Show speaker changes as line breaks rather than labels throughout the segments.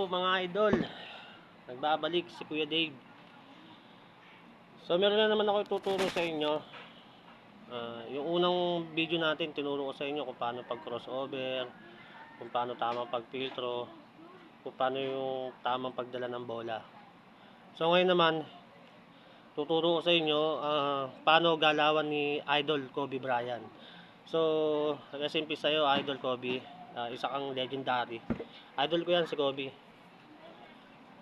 mga idol, nagbabalik si Kuya Dave. So meron na naman ako ituturo sa inyo. Yung unang video natin, tinuro ko sa inyo kung paano pag crossover, kung paano tamang pagfiltro, kung paano yung tamang pagdala ng bola. So ngayon naman, tuturo ko sa inyo paano galawan ni Idol Kobe Bryant. So, simple sa'yo, Idol Kobe, isa kang legendary. Idol ko yan si Kobe.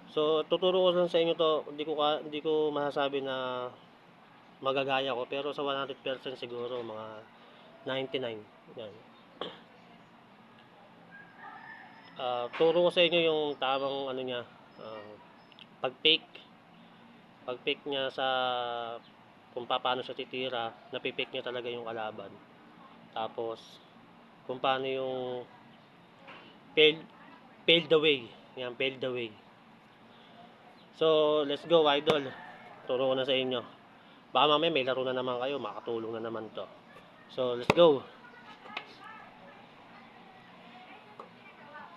So, tuturo ko lang sa inyo to, hindi ko masasabi na magagaya ko, pero sa 100% siguro mga 99. Yan. Turo ko sa inyo yung tamang ano niya, pag-fake. Pag-fake niya sa kung paano siya titira, napipake niya talaga yung kalaban. Tapos, kung paano yung failed away. Yan, failed away. So, let's go, idol. Turo ko na sa inyo. Baka mamaya may laro na naman kayo, makatulong na naman to. So, let's go.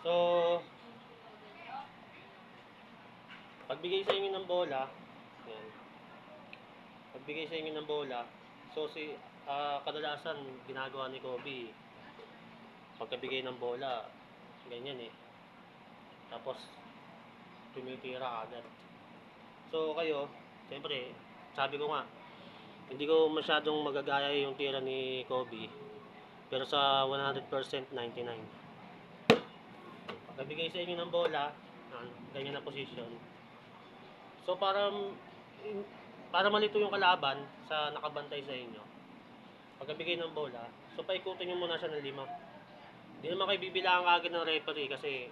So, pagbigay sa inyo ng bola, yan. Pagbigay sa inyo ng bola, so kadalasan ginagawa ni Kobe, pagkabigay ng bola, ganyan eh. Tapos, tumitira agad. So, kayo, siyempre, sabi ko nga, hindi ko masyadong magagaya yung tira ni Kobe, pero sa 100% 99. Pagkabigay sa inyo ng bola, ganyan na position. So para malito yung kalaban sa nakabantay sa inyo, pagkabigay ng bola, so paikutin nyo muna siya ng 5. Hindi naman kayo bibilangan agad ng referee kasi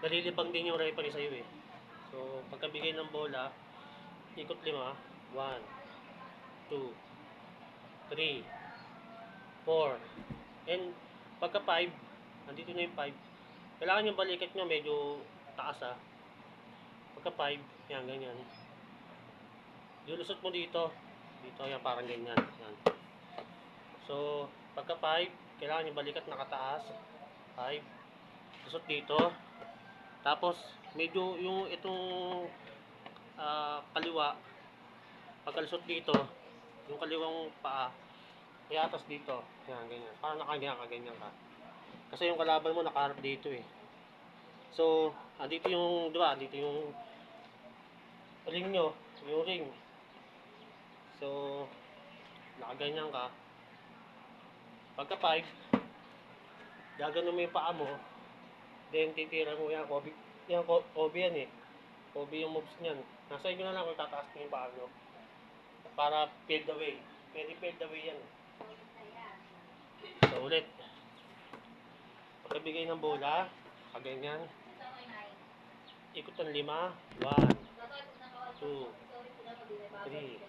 nalilibang din yung referee sa'yo eh. So pagkabigay ng bola, ikot 5, 1, 2, 3, 4, and pagka 5, nandito na yung 5, kailangan yung balikat nyo medyo taas Pagka 5, yan, ganyan. Lulusot mo dito. Dito, yan, parang ganyan. Yan. So, pagka 5, kailangan yung balikat nakataas. 5. Lusot dito. Tapos, medyo yung itong kaliwa, pagkalusot dito, yung kaliwang paa, iatas dito. Yan, ganyan. Parang nakaganyan ka. Kasi yung kalaban mo nakaharap dito eh. So, dito yung, di ba, dito yung ring nyo, yung ring. So, nakaganyan ka. Pagka 5, gagano mo yung paa mo, then titira mo yan, Kobe. Yan, Kobe yan eh. Kobe yung moves niyan. Nasa inyo na lang kung tataas mo yung paa nyo. Para fade away. Pwede fade away yan. So, ulit. Pagkabigay ng bola, kaganyan. Ikot ng 5. 1, 2, 3,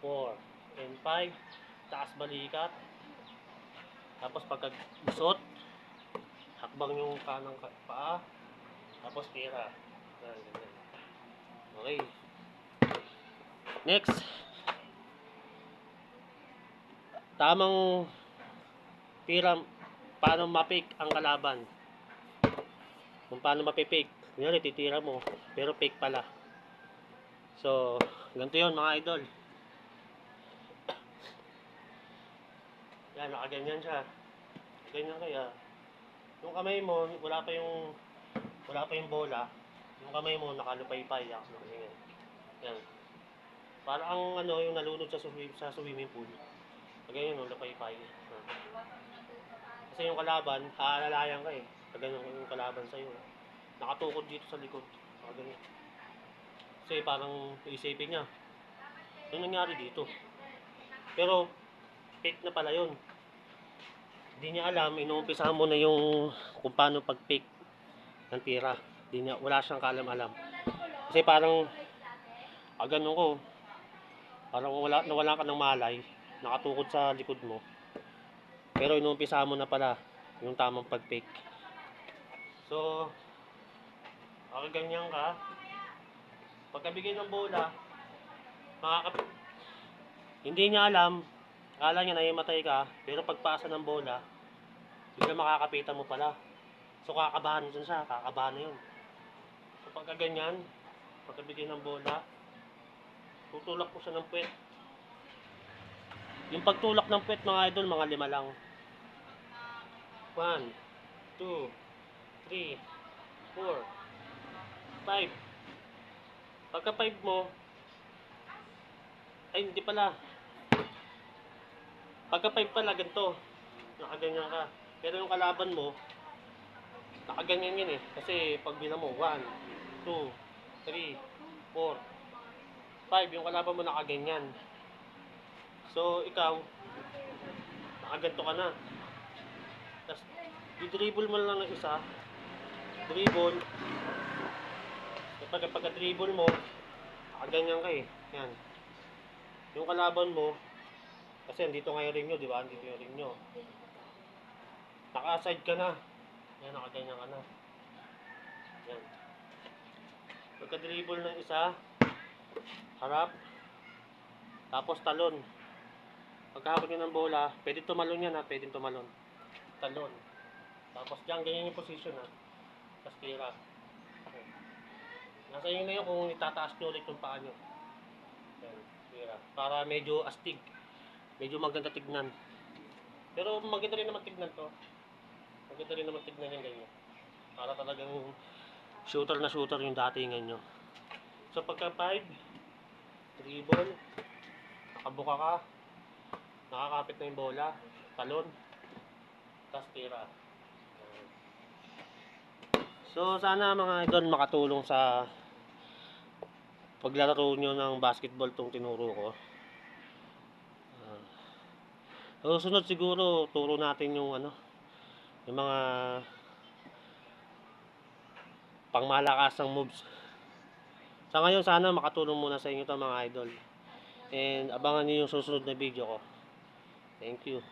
4, and 5. Taas balikat. Tapos pagkagusot, hakbang yung kanang paa. Tapos tira. Ganyan. Okay. Next. Tamang tira, paano ma-fake ang kalaban. Kung paano ma-fake. Kunyari, titira mo, pero fake pala. So, ganito yun mga idol. Yan, nakaganyan siya. Ganyan kaya. Yung kamay mo, wala pa yung bola. Yung kamay mo, nakalupay-pay. Yan. Para ang yung nalunod sa swimming pool. Ganyan, lupay-pay. Kasi yung kalaban, aalalayan ka eh. Ganyan yung kalaban sa'yo. Nakatukod dito sa likod. Ganyan. Kasi parang iisipin niya, yung nangyari dito. Pero, fake na pala yun. Hindi niya alam, inuumpisahan mo na yung kung paano pag-fake ng tira. Wala siyang kaalam-alam. Kasi parang, ganun ko, parang nawala ka ng malay, nakatukod sa likod mo. Pero inuumpisahan mo na pala yung tamang pag-fake. So, ganyan ka. Pagkabigay ng bola, hindi niya alam, akala niya naimatay ka, pero pagpasa ng bola, bigla makakapitan mo pala. So kakabahan dyan siya, kakabahan na yun. So pagka ganyan, pagkabigay ng bola, tutulak ko siya ng puwet. Yung pagtulak ng puwet mga idol, mga 5 lang. 1, 2, 3, 4, 5. Pagka 5 mo, ay hindi pala. Pagka 5 pala, ganito. Nakaganyan ka. Pero yung kalaban mo, nakaganyan yun eh. Kasi pag bilang mo, 1, 2, 3, 4, 5. Yung kalaban mo nakaganyan. So, ikaw, nakaganto ka na. Tapos, i-dribble mo lang ng isa. Dribble. Kapag pagka-dribble mo, nakaganyan ka eh. Yan. Yung kalaban mo, kasi andito nga yung ring nyo, di ba? Andito yung ring nyo. Naka-side ka na. Yan, nakaganyan ka na. Yan. Pagka-dribble ng isa, harap, tapos talon. Pagkahapon nyo ng bola, pwede tumalon yan ha, pwede tumalon. Talon. Tapos dyan, ganyan yung position ha. Tapos tira. Nasa inyo na yun kung itataas nyo ulit yung paa nyo. Yan, tira. Para medyo astig. Medyo maganda tignan. Pero maganda rin naman tignan to. Maganda rin naman tignan yung ganyan. Para talagang shooter na shooter yung datingan nyo. So pagka 5, dribble, nakabuka ka, nakakapit na yung bola, talon, tapos tira. So sana mga idol makatulong sa paglaro nyo ng basketball tong tinuro ko. Susunod siguro turo natin yung yung mga pangmalakasang moves. Sa ngayon sana makatulong muna sa inyo to mga idol. And abangan niyo yung susunod na video ko. Thank you.